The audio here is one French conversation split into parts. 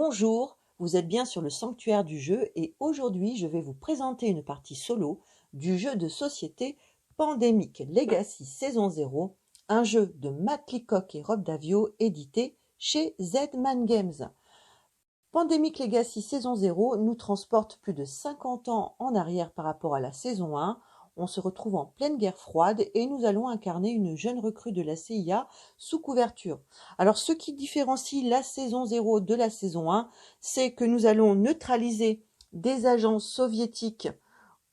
Bonjour, vous êtes bien sur le sanctuaire du jeu et aujourd'hui je vais vous présenter une partie solo du jeu de société Pandemic Legacy Saison 0, un jeu de Matt Leacock et Rob Daviau édité chez Z-Man Games. Pandemic Legacy Saison 0 nous transporte plus de 50 ans en arrière par rapport à la saison 1. On se retrouve en pleine guerre froide et nous allons incarner une jeune recrue de la CIA sous couverture. Alors ce qui différencie la saison 0 de la saison 1, c'est que nous allons neutraliser des agents soviétiques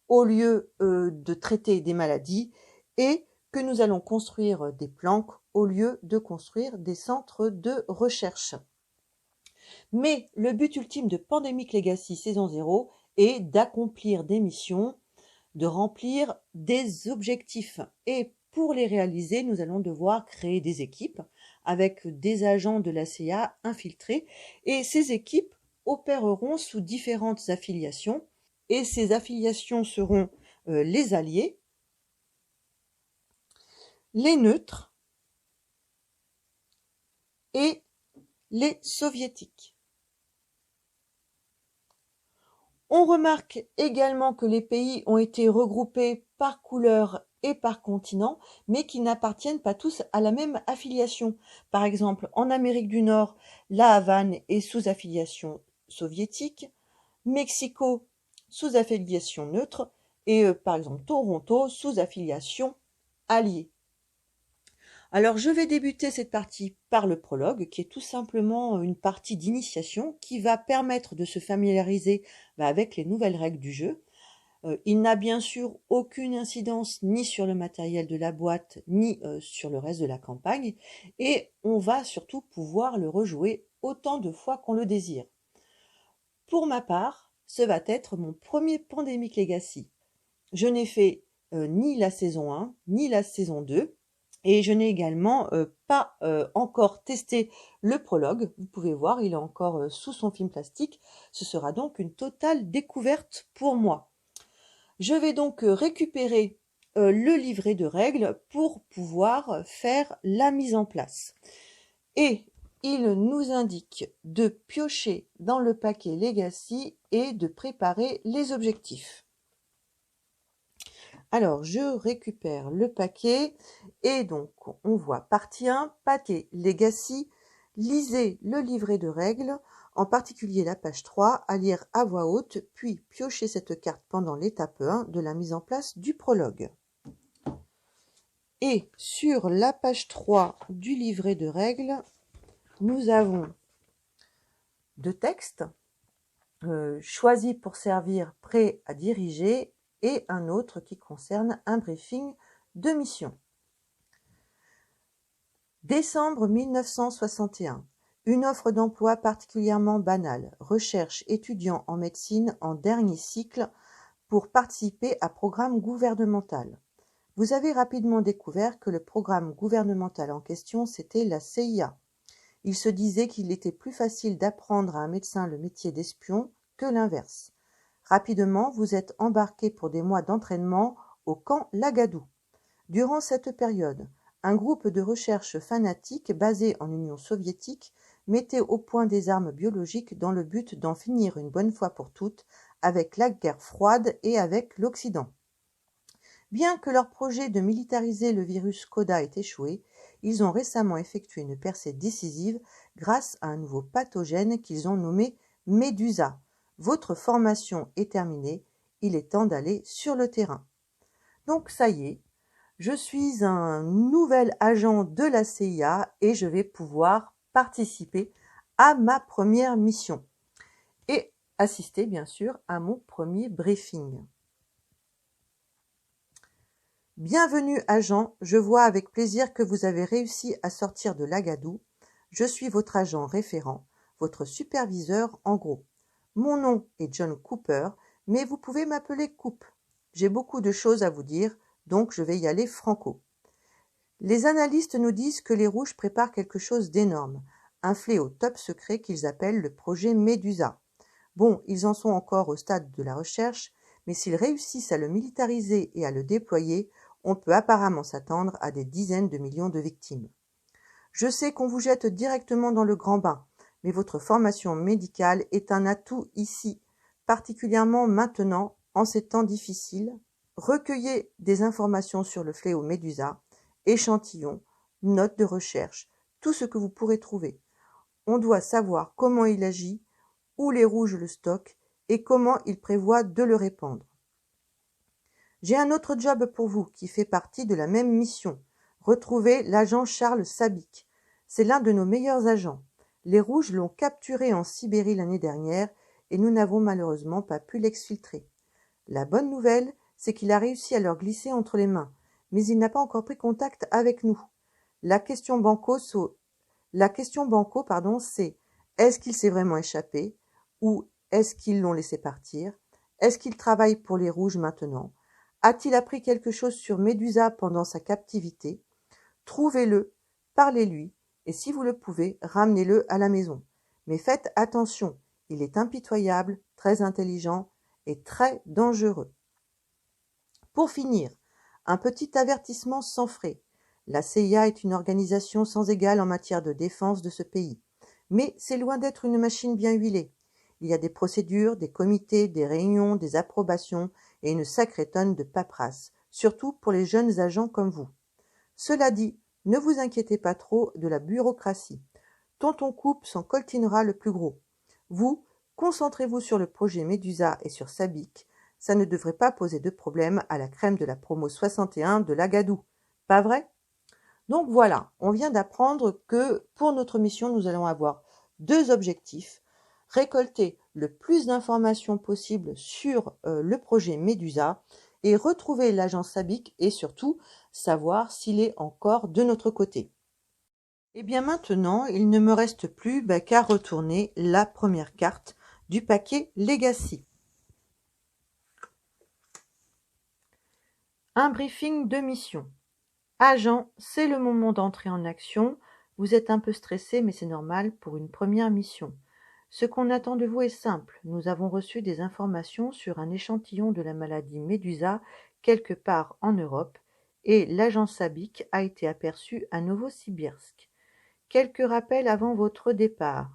au lieu de traiter des maladies et que nous allons construire des planques au lieu de construire des centres de recherche. Mais le but ultime de Pandemic Legacy Saison 0 est d'accomplir des missions, de remplir des objectifs. Et pour les réaliser, nous allons devoir créer des équipes avec des agents de la CIA infiltrés. Et ces équipes opéreront sous différentes affiliations. Et ces affiliations seront les alliés, les neutres et les soviétiques. On remarque également que les pays ont été regroupés par couleur et par continent, mais qu'ils n'appartiennent pas tous à la même affiliation. Par exemple, en Amérique du Nord, la Havane est sous affiliation soviétique, Mexico sous affiliation neutre et par exemple Toronto sous affiliation alliée. Alors je vais débuter cette partie par le prologue, qui est tout simplement une partie d'initiation qui va permettre de se familiariser avec les nouvelles règles du jeu. Il n'a bien sûr aucune incidence ni sur le matériel de la boîte, ni sur le reste de la campagne, et on va surtout pouvoir le rejouer autant de fois qu'on le désire. Pour ma part, ce va être mon premier Pandemic Legacy. Je n'ai fait ni la saison 1, ni la saison 2, et je n'ai également pas encore testé le prologue. Vous pouvez voir, il est encore sous son film plastique. Ce sera donc une totale découverte pour moi. Je vais donc récupérer le livret de règles pour pouvoir faire la mise en place. Et il nous indique de piocher dans le paquet Legacy et de préparer les objectifs. Alors, je récupère le paquet et donc on voit partie 1, paquet Legacy, lisez le livret de règles, en particulier la page 3, à lire à voix haute, puis piochez cette carte pendant l'étape 1 de la mise en place du prologue. Et sur la page 3 du livret de règles, nous avons deux textes, choisis pour servir, prêt à diriger, et un autre qui concerne un briefing de mission. Décembre 1961. Une offre d'emploi particulièrement banale. Recherche étudiant en médecine en dernier cycle pour participer à programme gouvernemental. Vous avez rapidement découvert que le programme gouvernemental en question, c'était la CIA. Il se disait qu'il était plus facile d'apprendre à un médecin le métier d'espion que l'inverse. Rapidement, vous êtes embarqué pour des mois d'entraînement au camp Lagadou. Durant cette période, un groupe de recherche fanatique basé en Union soviétique mettait au point des armes biologiques dans le but d'en finir une bonne fois pour toutes avec la guerre froide et avec l'Occident. Bien que leur projet de militariser le virus Koda ait échoué, ils ont récemment effectué une percée décisive grâce à un nouveau pathogène qu'ils ont nommé Médusa. Votre formation est terminée, il est temps d'aller sur le terrain. Donc ça y est, je suis un nouvel agent de la CIA et je vais pouvoir participer à ma première mission et assister bien sûr à mon premier briefing. Bienvenue agent, je vois avec plaisir que vous avez réussi à sortir de Lagadou. Je suis votre agent référent, votre superviseur en gros. Mon nom est John Cooper, mais vous pouvez m'appeler Coupe. J'ai beaucoup de choses à vous dire, donc je vais y aller franco. Les analystes nous disent que les Rouges préparent quelque chose d'énorme, un fléau top secret qu'ils appellent le projet Médusa. Bon, ils en sont encore au stade de la recherche, mais s'ils réussissent à le militariser et à le déployer, on peut apparemment s'attendre à des dizaines de millions de victimes. Je sais qu'on vous jette directement dans le grand bain, mais votre formation médicale est un atout ici, particulièrement maintenant, en ces temps difficiles. Recueillez des informations sur le fléau Médusa, échantillons, notes de recherche, tout ce que vous pourrez trouver. On doit savoir comment il agit, où les rouges le stockent et comment ils prévoient de le répandre. J'ai un autre job pour vous qui fait partie de la même mission. Retrouvez l'agent Charles Sabic. C'est l'un de nos meilleurs agents. Les rouges l'ont capturé en Sibérie l'année dernière et nous n'avons malheureusement pas pu l'exfiltrer. La bonne nouvelle, c'est qu'il a réussi à leur glisser entre les mains, mais il n'a pas encore pris contact avec nous. La question banco, c'est est-ce qu'il s'est vraiment échappé ou est-ce qu'ils l'ont laissé partir? Est-ce qu'il travaille pour les rouges maintenant? A-t-il appris quelque chose sur Médusa pendant sa captivité? Trouvez-le, parlez-lui, et si vous le pouvez, ramenez-le à la maison. Mais faites attention, il est impitoyable, très intelligent et très dangereux. Pour finir, un petit avertissement sans frais. La CIA est une organisation sans égale en matière de défense de ce pays. Mais c'est loin d'être une machine bien huilée. Il y a des procédures, des comités, des réunions, des approbations et une sacrée tonne de paperasse, surtout pour les jeunes agents comme vous. Cela dit, ne vous inquiétez pas trop de la bureaucratie. Tonton Coupe s'en coltinera le plus gros. Vous, concentrez-vous sur le projet Médusa et sur Sabic. Ça ne devrait pas poser de problème à la crème de la promo 61 de l'Agadou. Pas vrai? Donc voilà, on vient d'apprendre que pour notre mission, nous allons avoir 2 objectifs. Récolter le plus d'informations possible sur le projet Médusa et retrouver l'agent Sabic et surtout savoir s'il est encore de notre côté. Et bien maintenant, il ne me reste plus qu'à retourner la première carte du paquet Legacy. Un briefing de mission. Agent, c'est le moment d'entrer en action. Vous êtes un peu stressé, mais c'est normal pour une première mission. Ce qu'on attend de vous est simple. Nous avons reçu des informations sur un échantillon de la maladie Médusa quelque part en Europe et l'agent Sabic a été aperçu à Novosibirsk. Quelques rappels avant votre départ.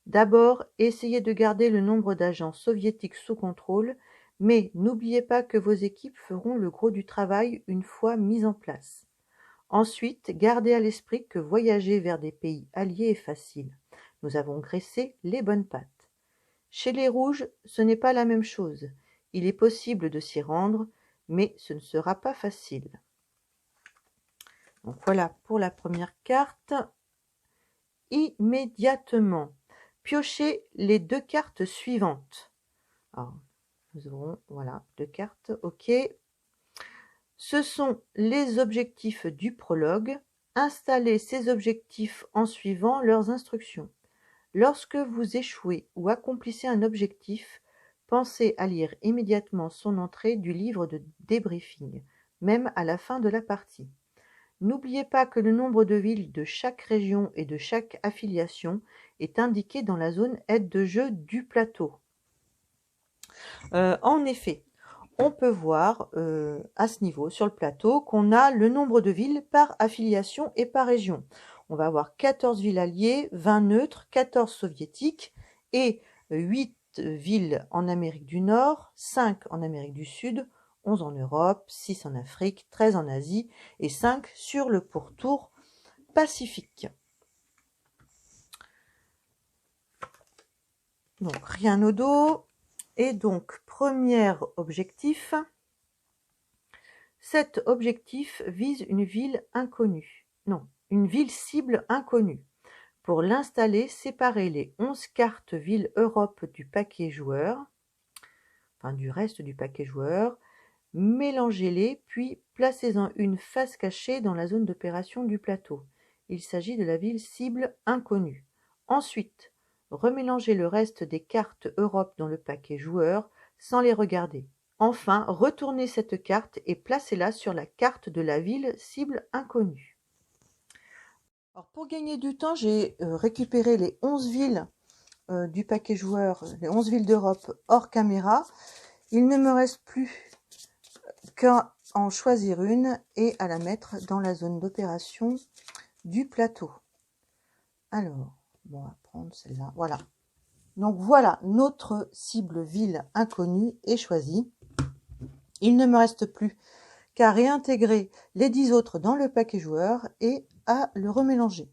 D'abord, essayez de garder le nombre d'agents soviétiques sous contrôle, mais n'oubliez pas que vos équipes feront le gros du travail une fois mises en place. Ensuite, gardez à l'esprit que voyager vers des pays alliés est facile. Nous avons graissé les bonnes pattes. Chez les rouges, ce n'est pas la même chose. Il est possible de s'y rendre, mais ce ne sera pas facile. Donc voilà pour la première carte. Immédiatement, piochez les 2 cartes suivantes. Alors, nous aurons, voilà, 2 cartes, ok. Ce sont les objectifs du prologue. Installez ces objectifs en suivant leurs instructions. Lorsque vous échouez ou accomplissez un objectif, pensez à lire immédiatement son entrée du livre de débriefing, même à la fin de la partie. N'oubliez pas que le nombre de villes de chaque région et de chaque affiliation est indiqué dans la zone aide de jeu du plateau. En effet, on peut voir à ce niveau, sur le plateau, qu'on a le nombre de villes par affiliation et par région. On va avoir 14 villes alliées, 20 neutres, 14 soviétiques et 8 villes en Amérique du Nord, 5 en Amérique du Sud, 11 en Europe, 6 en Afrique, 13 en Asie et 5 sur le pourtour Pacifique. Donc rien au dos. Et donc, premier objectif. Cet objectif vise une ville inconnue. Non, une ville cible inconnue. Pour l'installer, séparez les 11 cartes ville Europe du paquet joueur, enfin du reste du paquet joueur, mélangez-les, puis placez-en une face cachée dans la zone d'opération du plateau. Il s'agit de la ville cible inconnue. Ensuite, remélangez le reste des cartes Europe dans le paquet joueur sans les regarder. Enfin, retournez cette carte et placez-la sur la carte de la ville cible inconnue. Alors pour gagner du temps, j'ai récupéré les 11 villes du paquet joueur, les 11 villes d'Europe hors caméra. Il ne me reste plus qu'à en choisir une et à la mettre dans la zone d'opération du plateau. Alors, bon, prendre celle-là. Voilà. Donc voilà, notre cible ville inconnue est choisie. Il ne me reste plus qu'à réintégrer les 10 autres dans le paquet joueur et à le remélanger.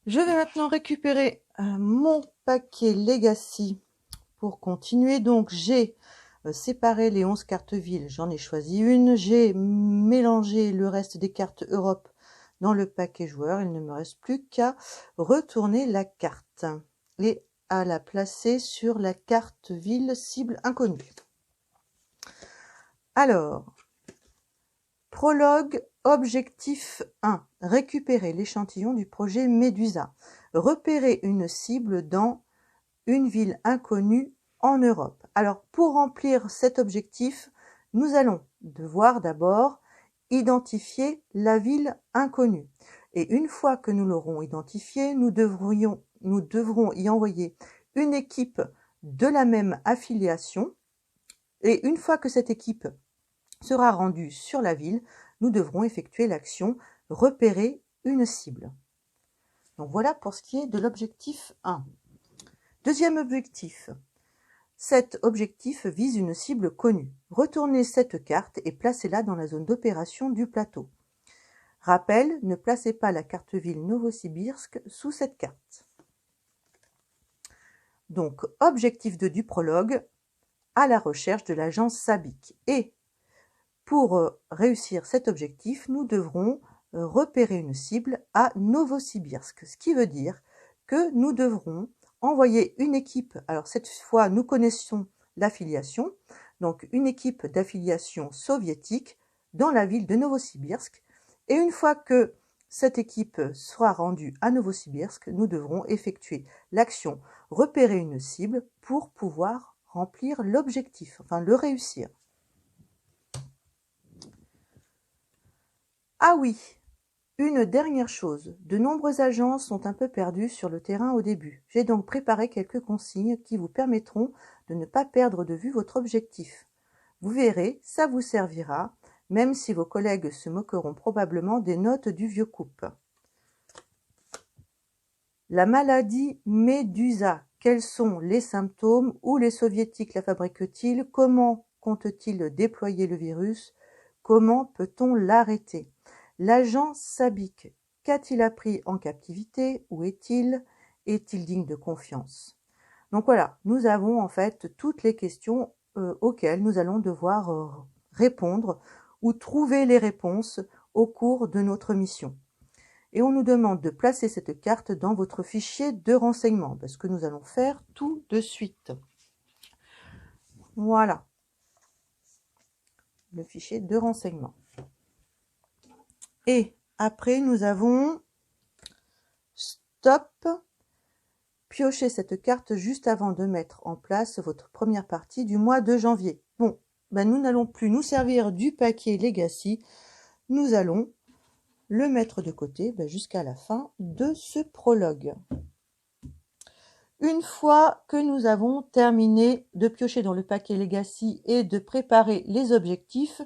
Je vais maintenant récupérer mon paquet Legacy pour continuer. Donc j'ai séparé les 11 cartes villes, j'en ai choisi une. J'ai mélangé le reste des cartes Europe dans le paquet joueur. Il ne me reste plus qu'à retourner la carte et à la placer sur la carte ville cible inconnue. Alors, prologue, objectif 1. Récupérer l'échantillon du projet Médusa. Repérer une cible dans une ville inconnue en Europe. Alors, pour remplir cet objectif, nous allons devoir d'abord identifier la ville inconnue. Et une fois que nous l'aurons identifiée, nous devrons y envoyer une équipe de la même affiliation. Et une fois que cette équipe sera rendue sur la ville, nous devrons effectuer l'action repérer une cible. Donc voilà pour ce qui est de l'objectif 1. Deuxième objectif. Cet objectif vise une cible connue. Retournez cette carte et placez-la dans la zone d'opération du plateau. Rappel, ne placez pas la carte ville Novosibirsk sous cette carte. Donc, objectif 2 du prologue, à la recherche de l'agent Sabik. Et pour réussir cet objectif, nous devrons repérer une cible à Novosibirsk, ce qui veut dire que nous devrons envoyer une équipe. Alors cette fois, nous connaissons l'affiliation, donc une équipe d'affiliation soviétique dans la ville de Novosibirsk. Et une fois que cette équipe sera rendue à Novosibirsk, nous devrons effectuer l'action repérer une cible pour pouvoir remplir l'objectif, enfin le réussir. Ah oui, une dernière chose, de nombreux agents sont un peu perdus sur le terrain au début. J'ai donc préparé quelques consignes qui vous permettront de ne pas perdre de vue votre objectif. Vous verrez, ça vous servira, même si vos collègues se moqueront probablement des notes du vieux couple. La maladie Médusa, quels sont les symptômes? Où les soviétiques la fabriquent-ils? Comment comptent-ils déployer le virus? Comment peut-on l'arrêter? L'agent Sabik, qu'a-t-il appris en captivité? Où est-il? Est-il digne de confiance? Donc voilà, nous avons en fait toutes les questions auxquelles nous allons devoir répondre ou trouver les réponses au cours de notre mission. Et on nous demande de placer cette carte dans votre fichier de renseignement, parce que nous allons faire tout de suite. Voilà, le fichier de renseignement. Et après, nous avons stop, piocher cette carte juste avant de mettre en place votre première partie du mois de janvier. Bon, ben nous n'allons plus nous servir du paquet Legacy, nous allons le mettre de côté jusqu'à la fin de ce prologue. Une fois que nous avons terminé de piocher dans le paquet Legacy et de préparer les objectifs,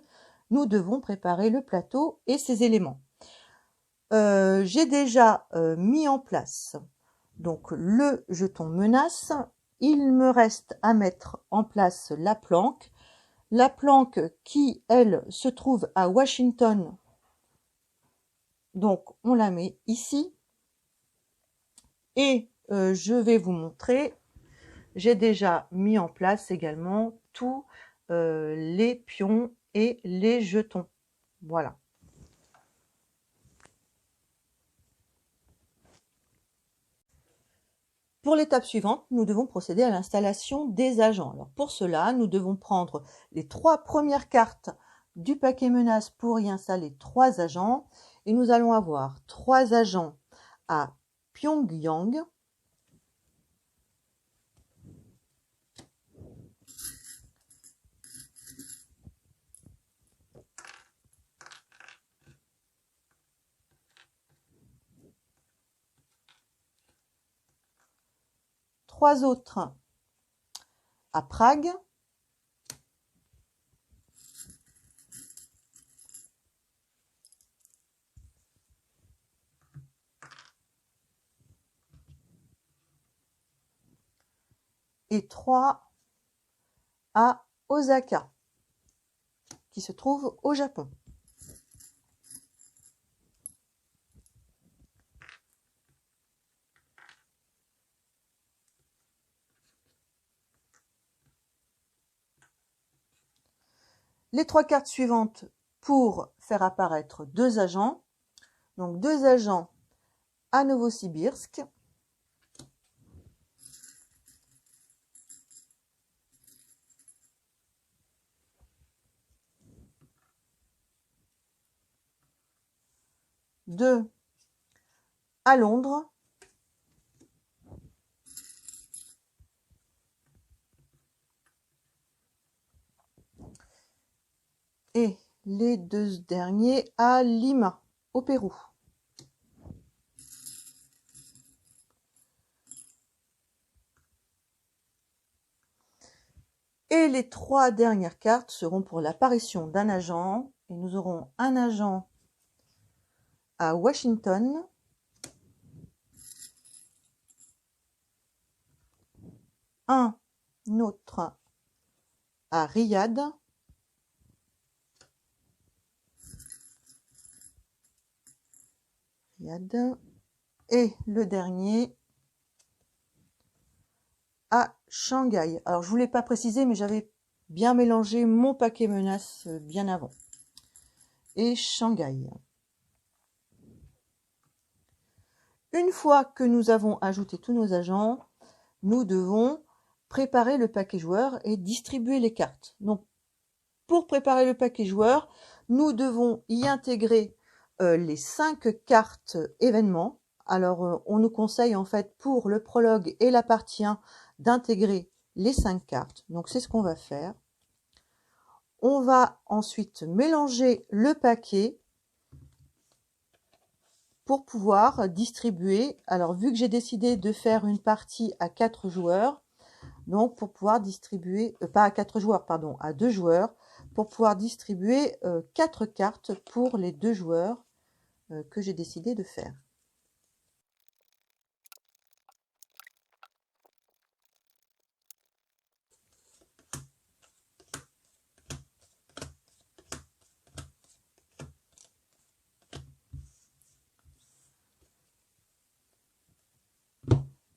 nous devons préparer le plateau et ses éléments. J'ai déjà mis en place donc le jeton menace. Il me reste à mettre en place la planque. La planque qui, elle, se trouve à Washington. Donc, on la met ici. Et je vais vous montrer, j'ai déjà mis en place également tous les pions et les jetons. Voilà. Pour l'étape suivante, nous devons procéder à l'installation des agents. Alors pour cela, nous devons prendre les 3 premières cartes du paquet menace pour y installer 3 agents. Et nous allons avoir 3 agents à Pyongyang, trois autres à Prague et 3 à Osaka, qui se trouve au Japon. Les 3 cartes suivantes pour faire apparaître 2 agents. Donc 2 agents à Novosibirsk. Deux à Londres. Et les 2 derniers à Lima, au Pérou. Et les 3 dernières cartes seront pour l'apparition d'un agent. Et nous aurons un agent à Washington, un autre à Riyad, et le dernier à Shanghai. Alors je voulais pas préciser, mais j'avais bien mélangé mon paquet menace bien avant. Et Shanghai. Une fois que nous avons ajouté tous nos agents, nous devons préparer le paquet joueur et distribuer les cartes. Donc, pour préparer le paquet joueur, nous devons y intégrer les 5 cartes événements. Alors, on nous conseille en fait pour le prologue et la partie 1 d'intégrer les 5 cartes. Donc, c'est ce qu'on va faire. On va ensuite mélanger le paquet pour pouvoir distribuer. Alors, vu que j'ai décidé de faire une partie à 4 joueurs, donc pour pouvoir distribuer, pas à 4 joueurs, pardon, à 2 joueurs, pour pouvoir distribuer 4 cartes pour les 2 joueurs que j'ai décidé de faire.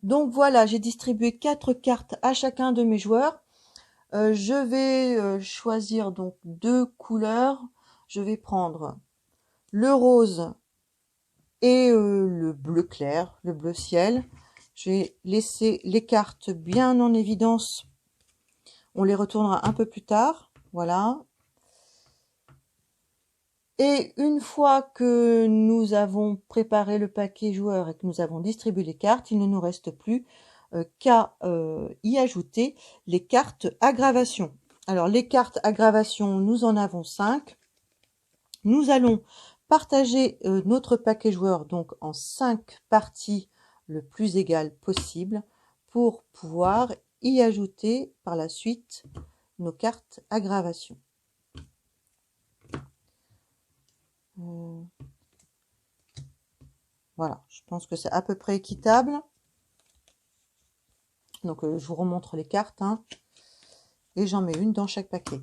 Donc voilà, j'ai distribué 4 cartes à chacun de mes joueurs. Je vais choisir donc 2 couleurs. Je vais prendre le rose et le bleu clair, le bleu ciel. Je vais laisser les cartes bien en évidence. On les retournera un peu plus tard. Voilà. Et une fois que nous avons préparé le paquet joueur et que nous avons distribué les cartes, il ne nous reste plus qu'à y ajouter les cartes aggravation. Alors les cartes aggravation, nous en avons 5. Nous allons partager notre paquet joueur donc en 5 parties le plus égales possible pour pouvoir y ajouter par la suite nos cartes aggravation. Voilà, je pense que c'est à peu près équitable. Donc je vous remontre les cartes, hein, et j'en mets une dans chaque paquet.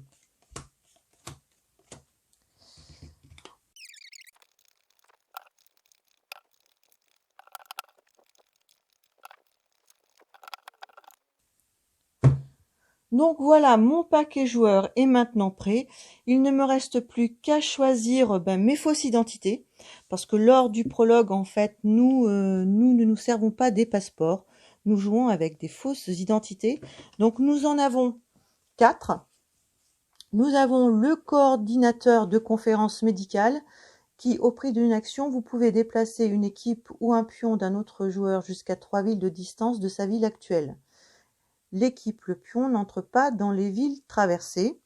Donc voilà, mon paquet joueur est maintenant prêt. Il ne me reste plus qu'à choisir mes fausses identités. Parce que lors du prologue, en fait, nous ne nous servons pas des passeports. Nous jouons avec des fausses identités. Donc nous en avons 4. Nous avons le coordinateur de conférence médicale qui, au prix d'une action, vous pouvez déplacer une équipe ou un pion d'un autre joueur jusqu'à 3 villes de distance de sa ville actuelle. L'équipe, le pion, n'entre pas dans les villes traversées.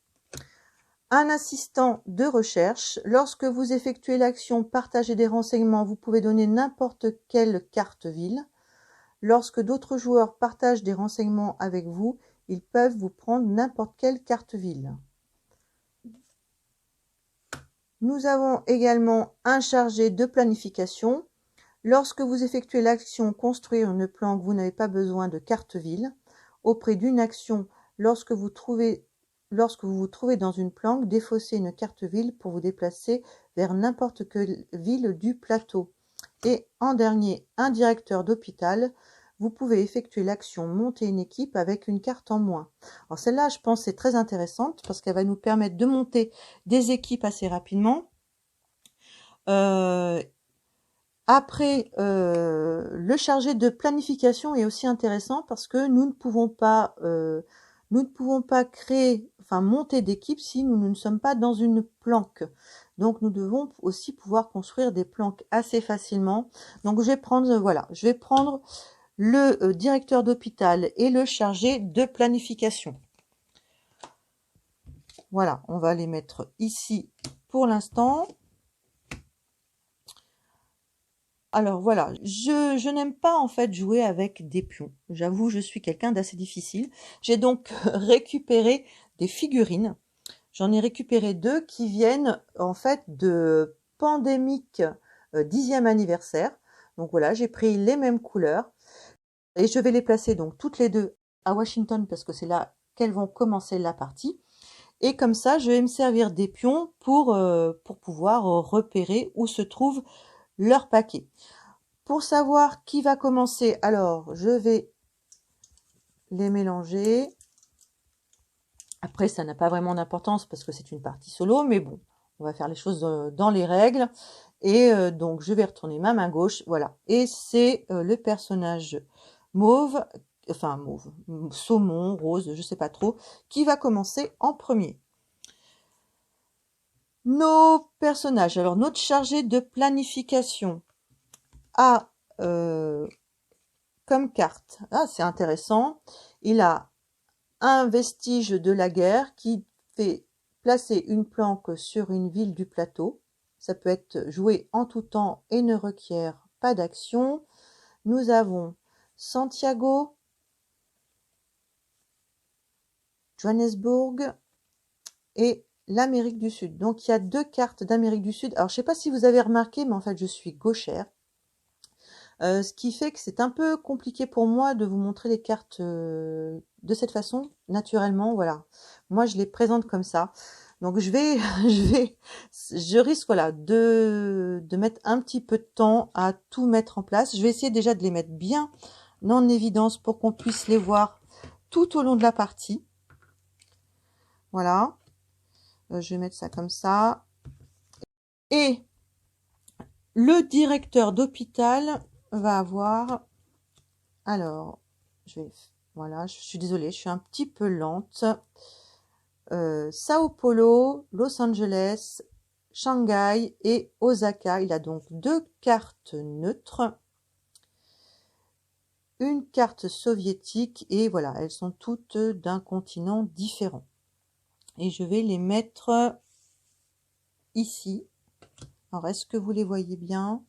Un assistant de recherche. Lorsque vous effectuez l'action partager des renseignements, vous pouvez donner n'importe quelle carte ville. Lorsque d'autres joueurs partagent des renseignements avec vous, ils peuvent vous prendre n'importe quelle carte ville. Nous avons également un chargé de planification. Lorsque vous effectuez l'action construire une planque, vous n'avez pas besoin de carte ville. auprès d'une action lorsque vous vous trouvez dans une planque, défaussez une carte ville pour vous déplacer vers n'importe quelle ville du plateau. Et en dernier, un directeur d'hôpital, vous pouvez effectuer l'action monter une équipe avec une carte en moins. Alors celle-là, je pense, c'est très intéressante parce qu'elle va nous permettre de monter des équipes assez rapidement. Après, le chargé de planification est aussi intéressant parce que nous ne pouvons pas créer, enfin monter d'équipe si nous ne sommes pas dans une planque. Donc nous devons aussi pouvoir construire des planques assez facilement. Donc je vais prendre, voilà, je vais prendre le directeur d'hôpital et le chargé de planification. Voilà, on va les mettre ici pour l'instant. Alors voilà, je n'aime pas en fait jouer avec des pions. J'avoue, je suis quelqu'un d'assez difficile. J'ai donc récupéré des figurines. J'en ai récupéré 2 qui viennent en fait de Pandémique 10e anniversaire. Donc voilà, j'ai pris les mêmes couleurs et je vais les placer donc toutes les 2 à Washington parce que c'est là qu'elles vont commencer la partie. Et comme ça, je vais me servir des pions pour pouvoir repérer où se trouve leur paquet. Pour savoir qui va commencer, alors je vais les mélanger. Après, ça n'a pas vraiment d'importance parce que c'est une partie solo, mais bon, on va faire les choses dans les règles. Et donc, je vais retourner ma main gauche, voilà. Et c'est le personnage mauve, enfin mauve, saumon, rose, je sais pas trop, qui va commencer en premier. Nos personnages, alors notre chargé de planification a comme carte, ah c'est intéressant, il a un vestige de la guerre qui fait placer une planque sur une ville du plateau. Ça peut être joué en tout temps et ne requiert pas d'action. Nous avons Santiago, Johannesburg et l'Amérique du Sud. Donc il y a 2 cartes d'Amérique du Sud. Alors je ne sais pas si vous avez remarqué, mais en fait je suis gauchère. Ce qui fait que c'est un peu compliqué pour moi de vous montrer les cartes de cette façon, naturellement, voilà. Moi, je les présente comme ça. Donc, je risque, voilà, de mettre un petit peu de temps à tout mettre en place. Je vais essayer déjà de les mettre bien en évidence pour qu'on puisse les voir tout au long de la partie. Voilà. Je vais mettre ça comme ça. Et le directeur d'hôpital va avoir, alors voilà, je suis désolée, je suis un petit peu lente. Sao Paulo, Los Angeles, Shanghai et Osaka. Il a donc 2 cartes neutres, une carte soviétique et voilà, elles sont toutes d'un continent différent. Et je vais les mettre ici. Alors, est-ce que vous les voyez bien?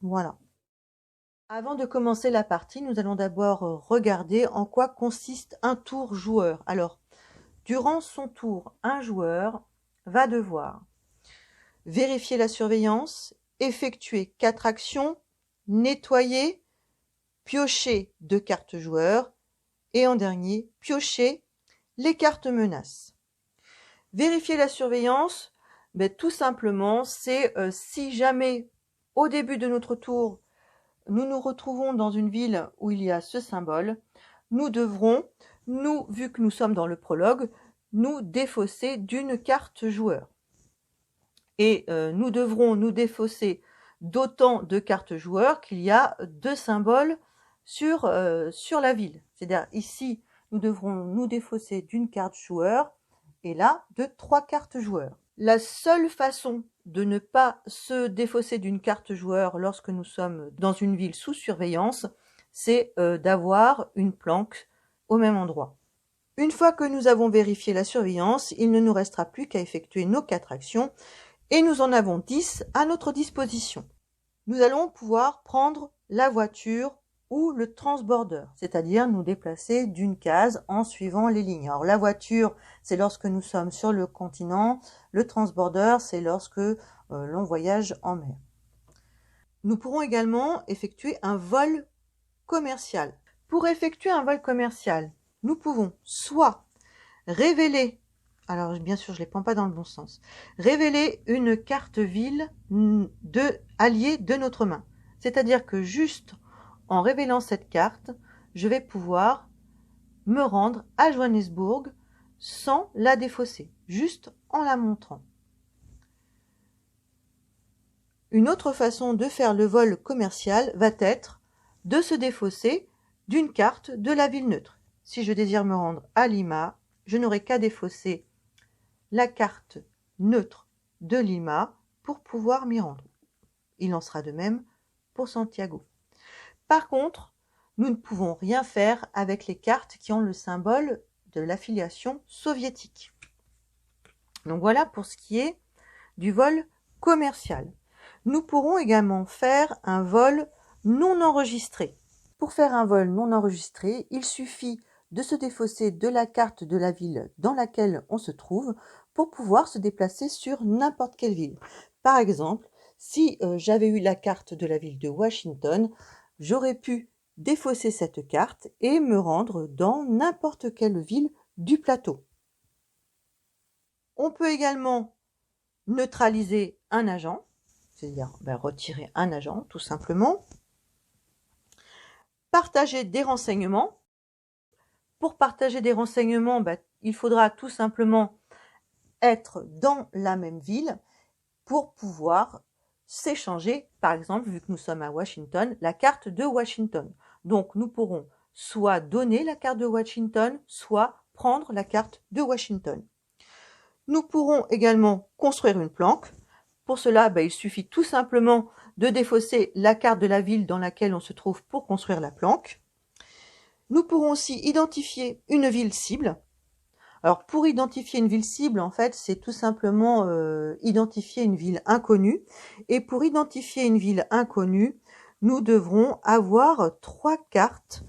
Voilà. Avant de commencer la partie, nous allons d'abord regarder en quoi consiste un tour joueur. Alors, durant son tour, un joueur va devoir vérifier la surveillance, effectuer 4 actions, nettoyer, piocher 2 cartes joueurs et en dernier, piocher les cartes menaces. Vérifier la surveillance, tout simplement, c'est si jamais au début de notre tour, nous nous retrouvons dans une ville où il y a ce symbole, nous devrons, vu que nous sommes dans le prologue, nous défausser d'une carte joueur. Et nous devrons nous défausser d'autant de cartes joueurs qu'il y a 2 symboles sur la ville. C'est-à-dire ici, nous devrons nous défausser d'une carte joueur et là, de 3 cartes joueurs. La seule façon de ne pas se défausser d'une carte joueur lorsque nous sommes dans une ville sous surveillance, c'est d'avoir une planque au même endroit. Une fois que nous avons vérifié la surveillance, il ne nous restera plus qu'à effectuer nos 4 actions et nous en avons 10 à notre disposition. Nous allons pouvoir prendre la voiture ou le transborder, c'est-à-dire nous déplacer d'une case en suivant les lignes. Alors la voiture, c'est lorsque nous sommes sur le continent, le transborder, c'est lorsque l'on voyage en mer. Nous pourrons également effectuer un vol commercial. Pour effectuer un vol commercial, nous pouvons soit révéler, alors bien sûr je ne les prends pas dans le bon sens, révéler une carte ville alliée de notre main. C'est-à-dire que juste en révélant cette carte, je vais pouvoir me rendre à Johannesburg sans la défausser, juste en la montrant. Une autre façon de faire le vol commercial va être de se défausser d'une carte de la ville neutre. Si je désire me rendre à Lima, je n'aurai qu'à défausser la carte neutre de Lima pour pouvoir m'y rendre. Il en sera de même pour Santiago. Par contre, nous ne pouvons rien faire avec les cartes qui ont le symbole de l'affiliation soviétique. Donc voilà pour ce qui est du vol commercial. Nous pourrons également faire un vol non enregistré. Pour faire un vol non enregistré, il suffit de se défausser de la carte de la ville dans laquelle on se trouve pour pouvoir se déplacer sur n'importe quelle ville. Par exemple, si j'avais eu la carte de la ville de Washington, j'aurais pu défausser cette carte et me rendre dans n'importe quelle ville du plateau. On peut également neutraliser un agent, c'est-à-dire retirer un agent tout simplement. Partager des renseignements. Pour partager des renseignements, il faudra tout simplement être dans la même ville pour pouvoir s'échanger, par exemple, vu que nous sommes à Washington, la carte de Washington. Donc nous pourrons soit donner la carte de Washington, soit prendre la carte de Washington. Nous pourrons également construire une planque. Pour cela, il suffit tout simplement de défausser la carte de la ville dans laquelle on se trouve pour construire la planque. Nous pourrons aussi identifier une ville cible. Alors pour identifier une ville cible, en fait, c'est tout simplement identifier une ville inconnue. Et pour identifier une ville inconnue, nous devrons avoir 3 cartes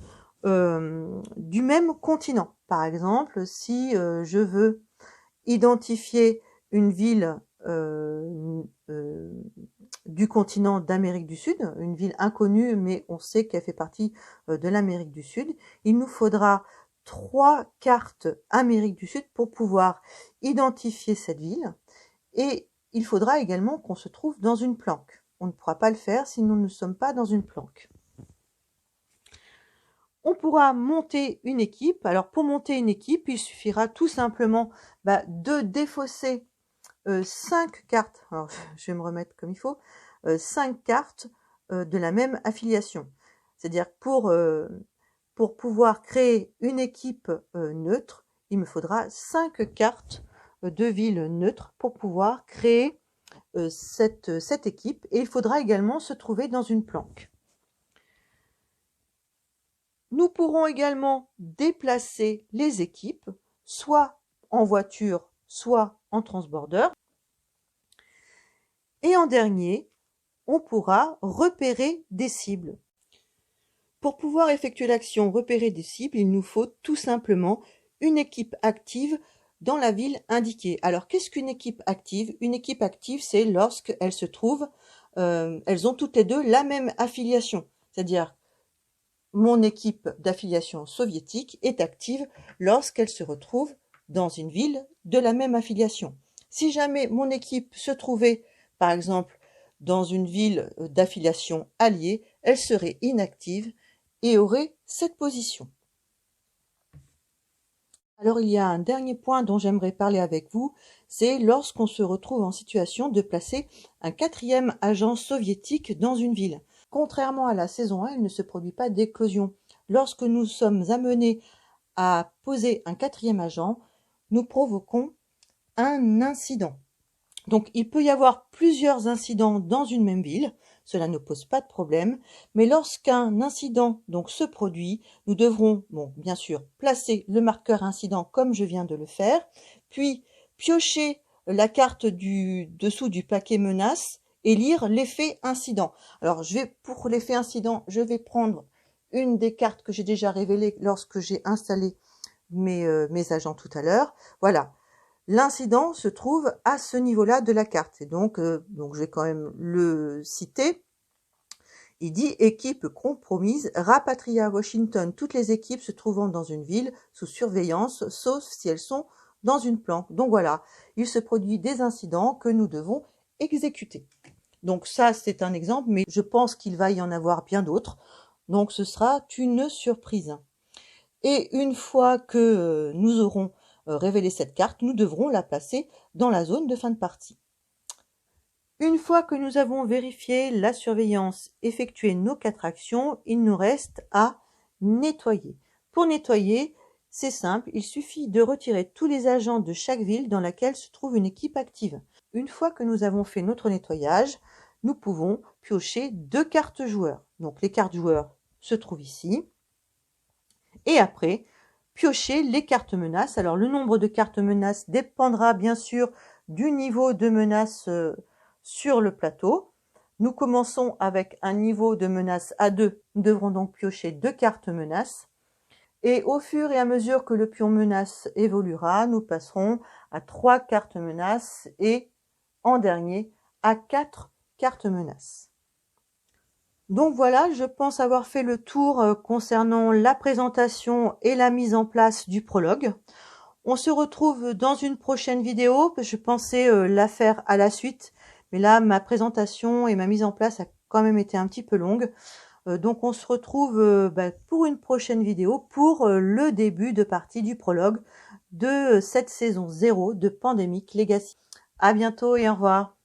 du même continent. Par exemple, si je veux identifier une ville du continent d'Amérique du Sud, une ville inconnue, mais on sait qu'elle fait partie de l'Amérique du Sud, il nous faudra 3 cartes Amérique du Sud pour pouvoir identifier cette ville, et il faudra également qu'on se trouve dans une planque. On ne pourra pas le faire si nous ne sommes pas dans une planque. On pourra monter une équipe. Alors pour monter une équipe, il suffira tout simplement de défausser 5 cartes, alors je vais me remettre comme il faut, 5 cartes de la même affiliation. C'est-à-dire pour pouvoir créer une équipe neutre, il me faudra 5 cartes de villes neutres pour pouvoir créer cette équipe, et il faudra également se trouver dans une planque. Nous pourrons également déplacer les équipes, soit en voiture, soit en transborder. Et en dernier, on pourra repérer des cibles. Pour pouvoir effectuer l'action repérer des cibles, il nous faut tout simplement une équipe active dans la ville indiquée. Alors qu'est-ce qu'une équipe active? Une équipe active, c'est lorsqu'elles se trouvent, elles ont toutes les deux la même affiliation. C'est-à-dire, mon équipe d'affiliation soviétique est active lorsqu'elle se retrouve dans une ville de la même affiliation. Si jamais mon équipe se trouvait, par exemple, dans une ville d'affiliation alliée, elle serait inactive et aurait cette position. Alors il y a un dernier point dont j'aimerais parler avec vous, c'est lorsqu'on se retrouve en situation de placer un 4e agent soviétique dans une ville. Contrairement à la saison 1, il ne se produit pas d'éclosion. Lorsque nous sommes amenés à poser un 4e agent, nous provoquons un incident. Donc il peut y avoir plusieurs incidents dans une même ville, cela ne pose pas de problème, mais lorsqu'un incident se produit, nous devrons bien sûr placer le marqueur incident comme je viens de le faire, puis piocher la carte du dessous du paquet menace et lire l'effet incident. Alors pour l'effet incident, je vais prendre une des cartes que j'ai déjà révélées lorsque j'ai installé mes agents tout à l'heure. Voilà. L'incident se trouve à ce niveau-là de la carte. Et donc je vais quand même le citer. Il dit équipe compromise, rapatrier à Washington toutes les équipes se trouvant dans une ville sous surveillance, sauf si elles sont dans une planque. Donc voilà, il se produit des incidents que nous devons exécuter. Donc ça, c'est un exemple, mais je pense qu'il va y en avoir bien d'autres. Donc ce sera une surprise. Et une fois que nous aurons révélé cette carte, nous devrons la placer dans la zone de fin de partie. Une fois que nous avons vérifié la surveillance, effectué nos 4 actions, il nous reste à nettoyer. Pour nettoyer, c'est simple, il suffit de retirer tous les agents de chaque ville dans laquelle se trouve une équipe active. Une fois que nous avons fait notre nettoyage, nous pouvons piocher 2 cartes joueurs. Donc les cartes joueurs se trouvent ici. Et après, piocher les cartes menaces. Alors le nombre de cartes menaces dépendra bien sûr du niveau de menace sur le plateau. Nous commençons avec un niveau de menace à 2. Nous devrons donc piocher 2 cartes menaces. Et au fur et à mesure que le pion menace évoluera, nous passerons à 3 cartes menaces et en dernier à 4 cartes menaces. Donc voilà, je pense avoir fait le tour concernant la présentation et la mise en place du prologue. On se retrouve dans une prochaine vidéo. Je pensais la faire à la suite, mais là, ma présentation et ma mise en place a quand même été un petit peu longue. Donc on se retrouve pour une prochaine vidéo pour le début de partie du prologue de cette saison 0 de Pandemic Legacy. À bientôt et au revoir.